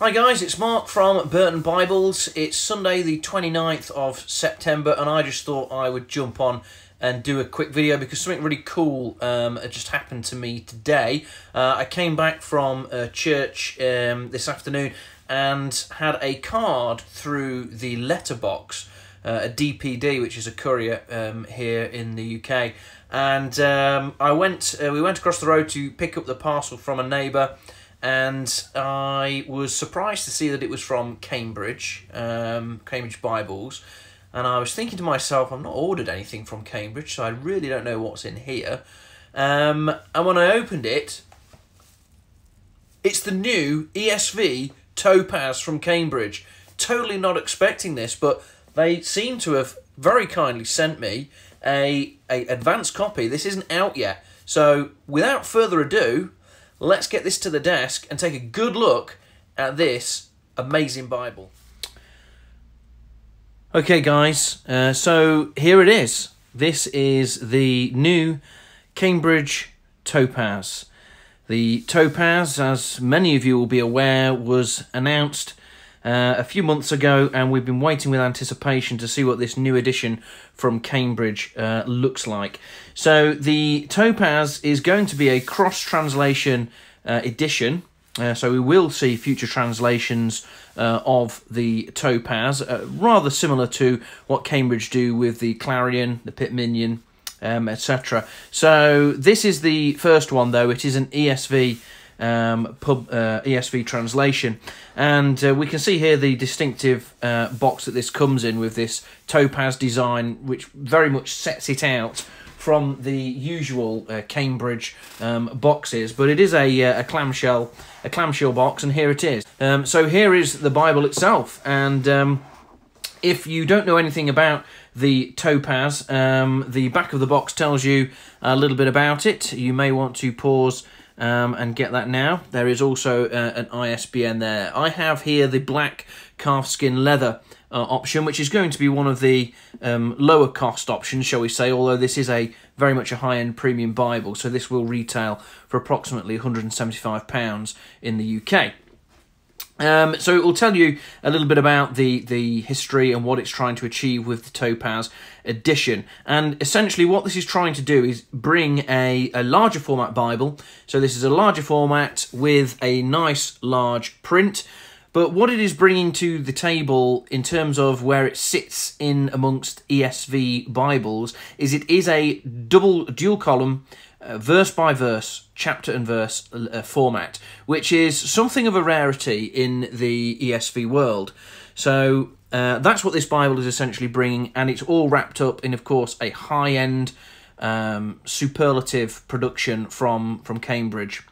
Hi guys, it's Mark from Burton Bibles. It's Sunday the 29th of September and I just thought I would jump on and do a quick video because something really cool just happened to me today. I came back from church this afternoon and had a card through the letterbox, a DPD, which is a courier here in the UK. And we went across the road to pick up the parcel from a neighbour, and I was surprised to see that it was from Cambridge, Cambridge Bibles. And I was thinking to myself, I've not ordered anything from Cambridge, so I really don't know what's in here. And when I opened it, it's the new Esv Topaz from Cambridge. Totally not expecting this, but they seem to have very kindly sent me a advanced copy. This isn't out yet. So without further ado, let's get this to the desk and take a good look at this amazing Bible. Okay guys, so here it is. This is the new Cambridge Topaz. The Topaz, as many of you will be aware, was announced a few months ago, and we've been waiting with anticipation to see what this new edition from Cambridge looks like. So the Topaz is going to be a cross-translation edition, so we will see future translations of the Topaz, rather similar to what Cambridge do with the Clarion, the Pitminion, etc. So this is the first one, though. It is an ESV ESV translation, and we can see here the distinctive box that this comes in, with this topaz design, which very much sets it out from the usual Cambridge boxes. But it is a clamshell box, and here it is. So here is the Bible itself, and if you don't know anything about the Topaz, the back of the box tells you a little bit about it. You may want to pause and get that now. There is also an ISBN there. I have here the black calfskin leather option, which is going to be one of the lower cost options, shall we say, although this is very much a high-end premium Bible, so this will retail for approximately £175 in the UK. So it will tell you a little bit about the history and what it's trying to achieve with the Topaz edition. And essentially what this is trying to do is bring a larger format Bible. So this is a larger format with a nice large print. But what it is bringing to the table in terms of where it sits in amongst ESV Bibles is it is a dual column, verse by verse, chapter and verse format, which is something of a rarity in the ESV world. So that's what this Bible is essentially bringing, and it's all wrapped up in, of course, a high-end superlative production from Cambridge.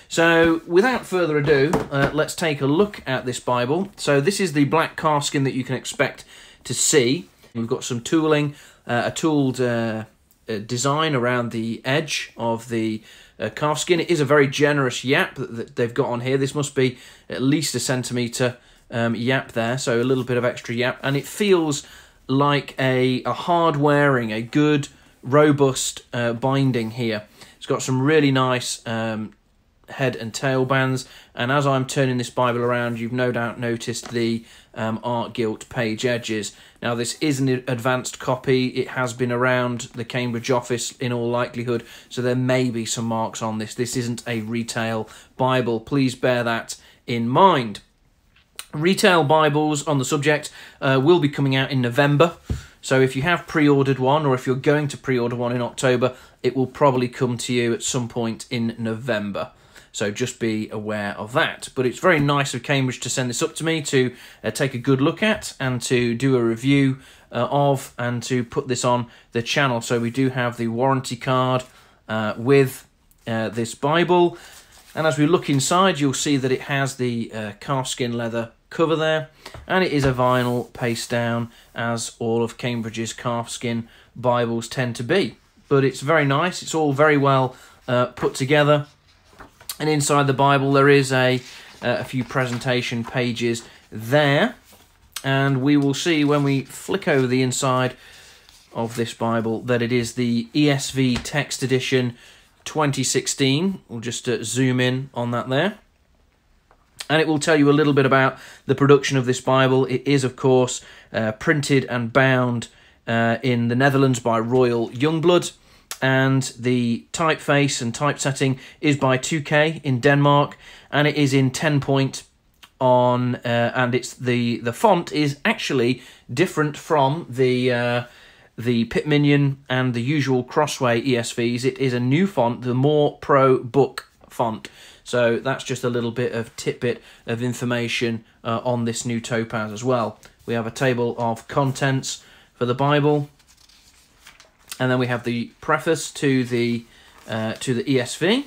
So without further ado, let's take a look at this Bible. So this is the black calfskin that you can expect to see. We've got some tooling, a tooled design around the edge of the calfskin. It is a very generous yap that they've got on here. This must be at least a centimetre yap there, so a little bit of extra yap. And it feels like a hard-wearing, a good, robust binding here. It's got some really nice head and tail bands, and as I'm turning this Bible around, you've no doubt noticed the art gilt page edges. Now this is an advanced copy. It has been around the Cambridge office in all likelihood, so there may be some marks on this. This isn't a retail Bible. Please bear that in mind. Retail Bibles on the subject will be coming out in November. So if you have pre-ordered one, or if you're going to pre-order one in October, it will probably come to you at some point in November. So just be aware of that. But it's very nice of Cambridge to send this up to me to take a good look at and to do a review of, and to put this on the channel. So we do have the warranty card with this Bible. And as we look inside, you'll see that it has the calfskin leather cover there, and it is a vinyl paste down, as all of Cambridge's calfskin Bibles tend to be. But it's very nice. It's all very well put together. And inside the Bible there is a few presentation pages there, and we will see when we flick over the inside of this Bible that it is the ESV Text Edition 2016. We'll just zoom in on that there. And it will tell you a little bit about the production of this Bible. It is, of course, printed and bound in the Netherlands by Royal Youngblood. And the typeface and typesetting is by 2K in Denmark. And it is in 10 point on... and it's the font is actually different from the Pit Minion and the usual Crossway ESVs. It is a new font, the More Pro Book font. So that's just a little bit of tidbit of information on this new Topaz as well. We have a table of contents for the Bible, and then we have the preface to the ESV.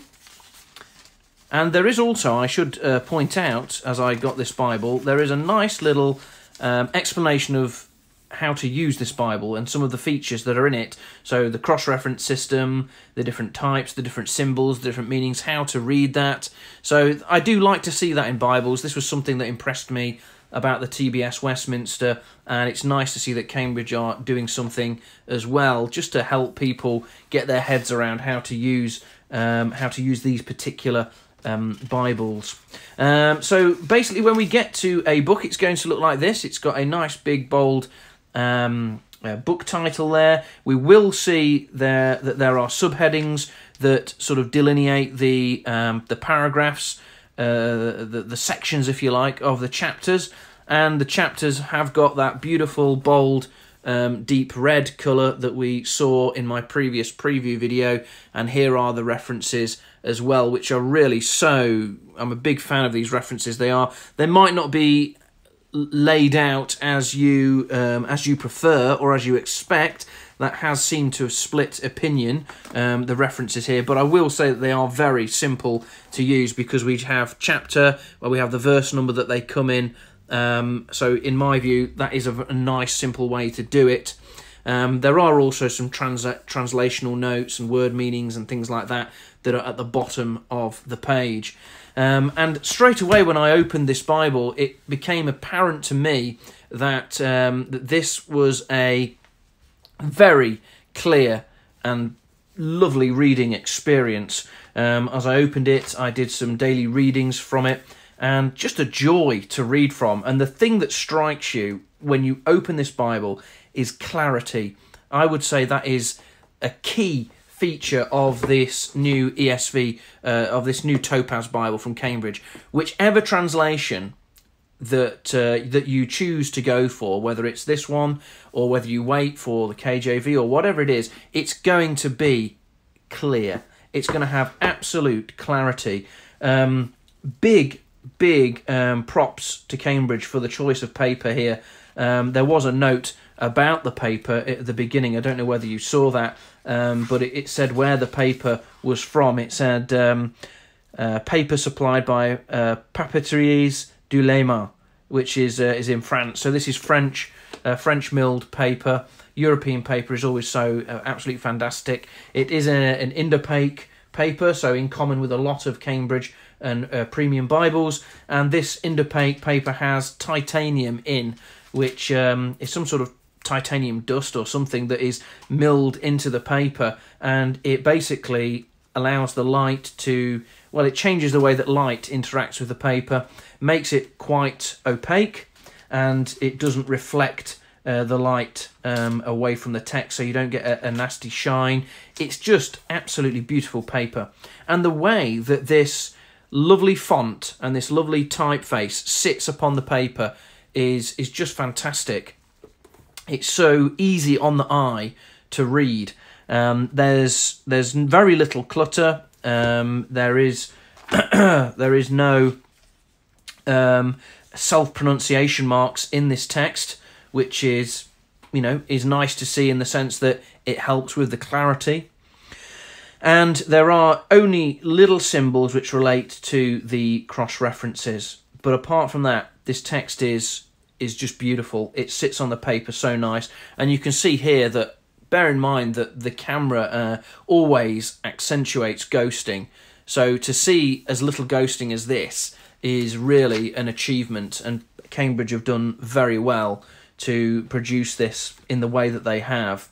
And there is also, I should point out, as I got this Bible, there is a nice little explanation of how to use this Bible and some of the features that are in it. So the cross-reference system, the different types, the different symbols, the different meanings, how to read that. So I do like to see that in Bibles. This was something that impressed me about the TBS Westminster, and it's nice to see that Cambridge are doing something as well, just to help people get their heads around how to use these particular Bibles. So basically, when we get to a book, it's going to look like this. It's got a nice big bold book title there. We will see that there are subheadings that sort of delineate the paragraphs, the sections, if you like, of the chapters. And the chapters have got that beautiful bold deep red colour that we saw in my previous preview video, and here are the references as well, which are really so... I'm a big fan of these references. They might not be laid out as you prefer or as you expect. That has seemed to have split opinion, the references here, but I will say that they are very simple to use, because we have chapter where we have the verse number that they come in. So in my view, that is a nice simple way to do it. There are also some translational notes and word meanings and things like that that are at the bottom of the page. And straight away when I opened this Bible, it became apparent to me that, that this was a very clear and lovely reading experience. As I opened it, I did some daily readings from it, and just a joy to read from. And the thing that strikes you when you open this Bible is clarity. I would say that is a key feature of this new ESV, of this new Topaz Bible from Cambridge. Whichever translation that you choose to go for, whether it's this one or whether you wait for the KJV or whatever it is, it's going to be clear. It's going to have absolute clarity. Big props to Cambridge for the choice of paper here. There was a note about the paper at the beginning. I don't know whether you saw that, but it said where the paper was from. It said paper supplied by Papeteries du Léman, which is in France. So this is French milled paper. European paper is always so absolutely fantastic. It is an Indopaque paper, so in common with a lot of Cambridge and premium Bibles. And this Indopaque paper has titanium in, which is some sort of titanium dust or something that is milled into the paper, and it basically allows the light to... Well, it changes the way that light interacts with the paper, makes it quite opaque, and it doesn't reflect the light away from the text, so you don't get a nasty shine. It's just absolutely beautiful paper. And the way that this lovely font and this lovely typeface sits upon the paper is just fantastic. It's so easy on the eye to read. There's very little clutter. There is no self-pronunciation marks in this text, which is nice to see in the sense that it helps with the clarity. And there are only little symbols which relate to the cross-references. But apart from that, this text is just beautiful. It sits on the paper so nice. And you can see here that, bear in mind that the camera always accentuates ghosting. So to see as little ghosting as this is really an achievement. And Cambridge have done very well to produce this in the way that they have.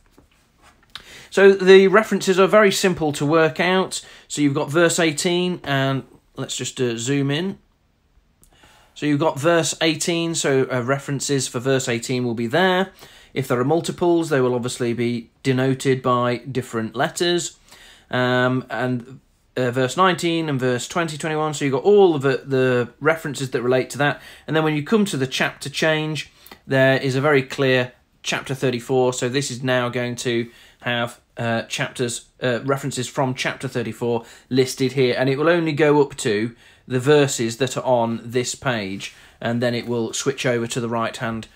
So the references are very simple to work out. So you've got verse 18, and let's just zoom in. So you've got verse 18, so references for verse 18 will be there. If there are multiples, they will obviously be denoted by different letters. And verse 19 and verse 20, 21, so you've got all of the references that relate to that. And then when you come to the chapter change, there is a very clear chapter 34, so this is now going to have references from chapter 34 listed here, and it will only go up to the verses that are on this page, and then it will switch over to the right hand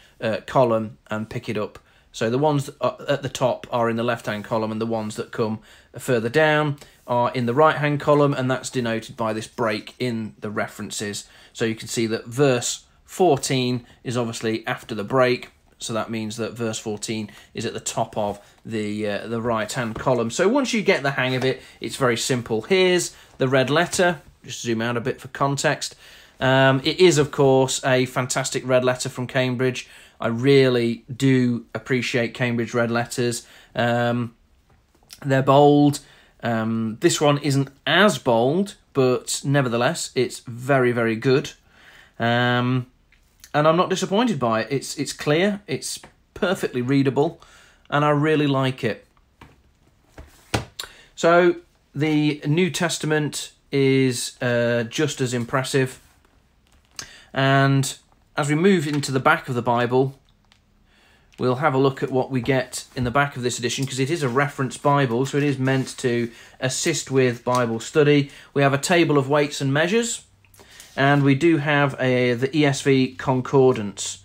column and pick it up. So the ones that are at the top are in the left hand column, and the ones that come further down are in the right hand column, and that's denoted by this break in the references. So you can see that verse 14 is obviously after the break, so that means that verse 14 is at the top of the right-hand column. So once you get the hang of it, it's very simple. Here's the red letter. Just zoom out a bit for context. It is, of course, a fantastic red letter from Cambridge. I really do appreciate Cambridge red letters. They're bold. This one isn't as bold, but nevertheless, it's very, very good. And I'm not disappointed by it. It's clear, it's perfectly readable, and I really like it. So the New Testament is just as impressive. And as we move into the back of the Bible, we'll have a look at what we get in the back of this edition, because it is a reference Bible, so it is meant to assist with Bible study. We have a table of weights and measures, and we do have the Esv Concordance.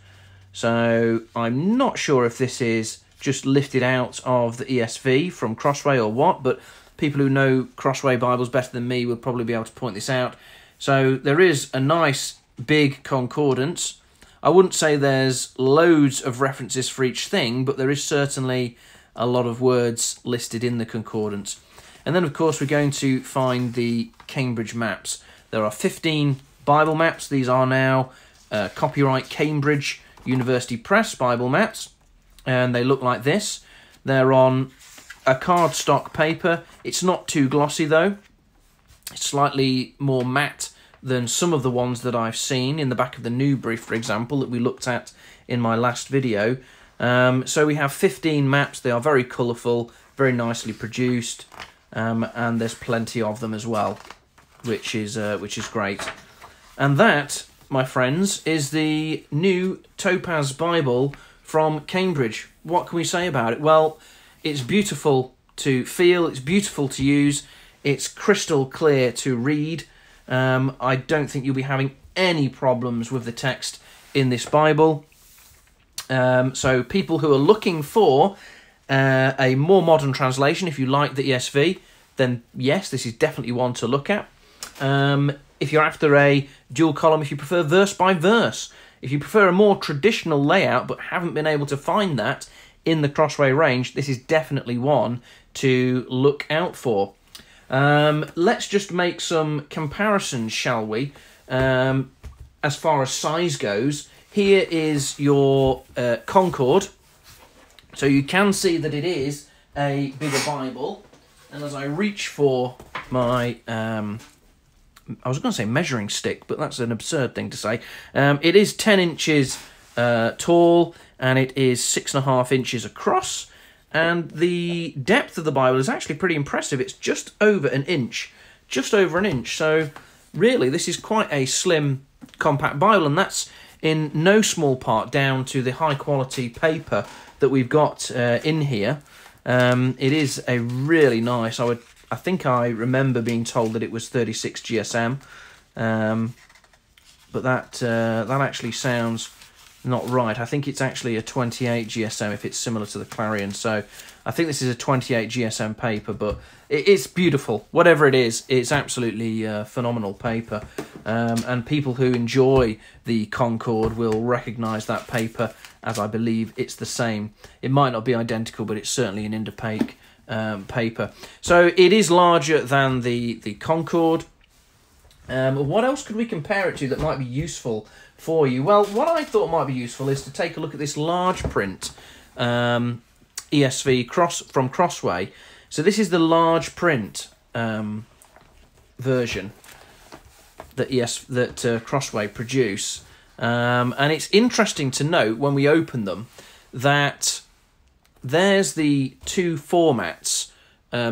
So I'm not sure if this is just lifted out of the ESV from Crossway or what, but people who know Crossway Bibles better than me would probably be able to point this out. So there is a nice big concordance. I wouldn't say there's loads of references for each thing, but there is certainly a lot of words listed in the concordance. And then, of course, we're going to find the Cambridge maps. There are 15 Bible maps. These are now copyright Cambridge University Press Bible maps, and they look like this. They're on a cardstock paper. It's not too glossy, though. It's slightly more matte than some of the ones that I've seen in the back of the new brief, for example, that we looked at in my last video. So we have 15 maps. They are very colourful, very nicely produced, and there's plenty of them as well, which is great. And that, my friends, is the new Topaz Bible from Cambridge. What can we say about it? Well, it's beautiful to feel, it's beautiful to use, it's crystal clear to read. I don't think you'll be having any problems with the text in this Bible. So people who are looking for a more modern translation, if you like the ESV, then yes, this is definitely one to look at. If you're after a dual column, if you prefer verse by verse, if you prefer a more traditional layout but haven't been able to find that in the Crossway range, this is definitely one to look out for. Let's just make some comparisons, shall we? As far as size goes, here is your Concord. So you can see that it is a bigger Bible. And as I reach for my, I was going to say measuring stick, but that's an absurd thing to say. It is 10 inches tall, and it is 6.5 inches across. And the depth of the Bible is actually pretty impressive. It's just over an inch. Just over an inch. So really, this is quite a slim, compact Bible, and that's in no small part down to the high-quality paper that we've got in here. It is a really nice... I think I remember being told that it was 36 GSM, but that actually sounds not right. I think it's actually a 28 GSM if it's similar to the Clarion. So I think this is a 28 GSM paper, but it's beautiful. Whatever it is, it's absolutely phenomenal paper. And people who enjoy the Concord will recognise that paper, as I believe it's the same. It might not be identical, but it's certainly an Indopaque paper. So it is larger than the Concord. What else could we compare it to that might be useful for you? Well, what I thought might be useful is to take a look at this large print ESV from Crossway. So this is the large print version that Crossway produce. And it's interesting to note when we open them that there's the two formats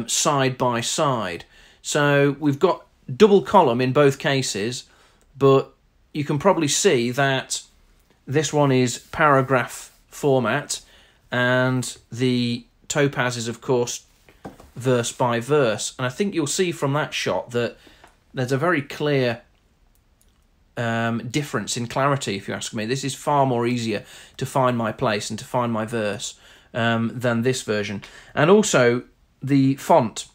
side by side. So we've got double column in both cases, but you can probably see that this one is paragraph format, and the Topaz is, of course, verse by verse. And I think you'll see from that shot that there's a very clear difference in clarity, if you ask me. This is far more easier to find my place and to find my verse than this version. And also the font.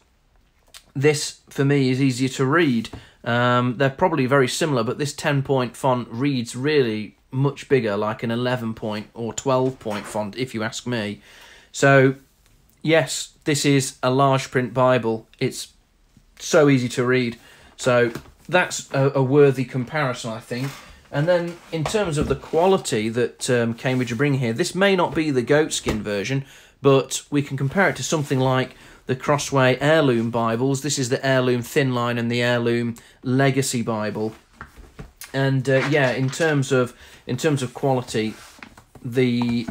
This, for me, is easier to read. They're probably very similar, but this 10-point font reads really much bigger, like an 11-point or 12-point font, if you ask me. So, yes, this is a large print Bible. It's so easy to read. So that's a worthy comparison, I think. And then in terms of the quality that Cambridge are bringing here, this may not be the goatskin version, but we can compare it to something like the Crossway Heirloom Bibles. This is the Heirloom Thin Line and the Heirloom Legacy Bible. And yeah, in terms of quality, the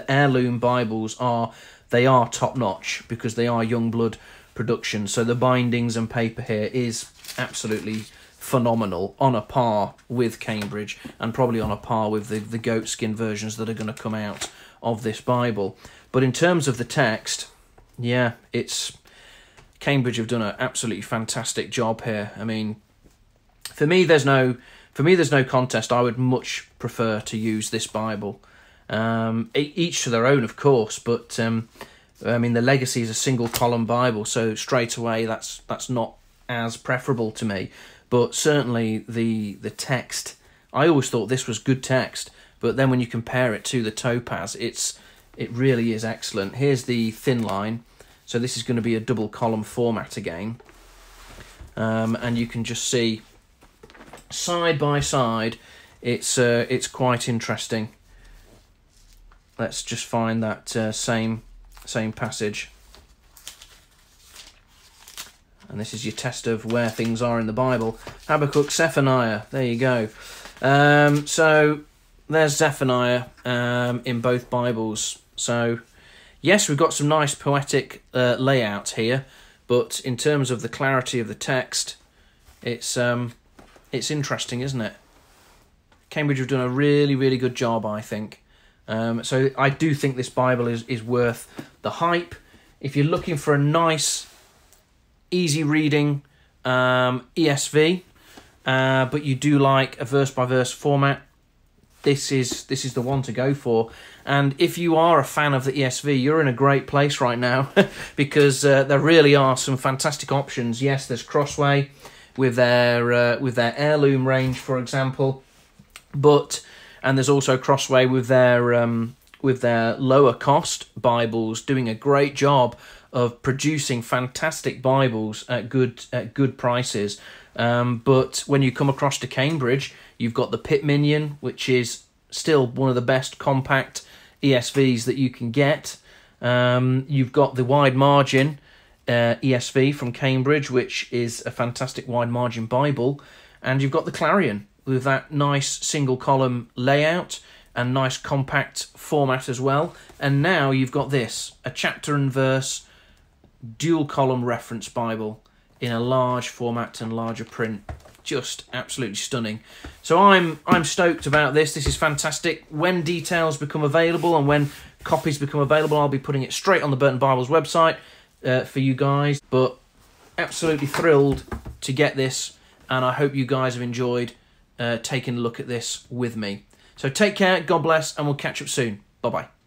Heirloom Bibles are top notch because they are Youngblood productions. So the bindings and paper here is absolutely phenomenal, on a par with Cambridge and probably on a par with the goatskin versions that are going to come out of this Bible. But in terms of the text, yeah, Cambridge have done an absolutely fantastic job here. I mean, for me there's no contest. I would much prefer to use this Bible. Each to their own, of course, but I mean, the Legacy is a single column Bible, so straight away that's not as preferable to me. But certainly the text, I always thought this was good text, but then when you compare it to the Topaz, it really is excellent. Here's the thin line, so this is going to be a double column format again, and you can just see side by side, it's quite interesting. Let's just find that same passage. And this is your test of where things are in the Bible. Habakkuk, Zephaniah, there you go. So there's Zephaniah in both Bibles. So yes, we've got some nice poetic layout here, but in terms of the clarity of the text, it's interesting, isn't it? Cambridge have done a really, really good job, I think. So I do think this Bible is worth the hype. If you're looking for a nice, easy reading ESV, but you do like a verse-by-verse format, this is the one to go for. And if you are a fan of the ESV, you're in a great place right now because there really are some fantastic options. Yes, there's Crossway with their heirloom range, for example, and there's also Crossway with their lower cost Bibles, doing a great job of producing fantastic Bibles at good prices. But when you come across to Cambridge, you've got the Pit Minion, which is still one of the best compact ESVs that you can get. You've got the wide margin ESV from Cambridge, which is a fantastic wide margin Bible, and you've got the Clarion with that nice single column layout and nice compact format as well. And now you've got this, a chapter and verse dual column reference Bible in a large format and larger print. Just absolutely stunning. So I'm stoked about this. This is fantastic. When details become available and when copies become available, I'll be putting it straight on the Burton Bibles website for you guys. But absolutely thrilled to get this, and I hope you guys have enjoyed taking a look at this with me. So take care, God bless, and we'll catch up soon. Bye-bye.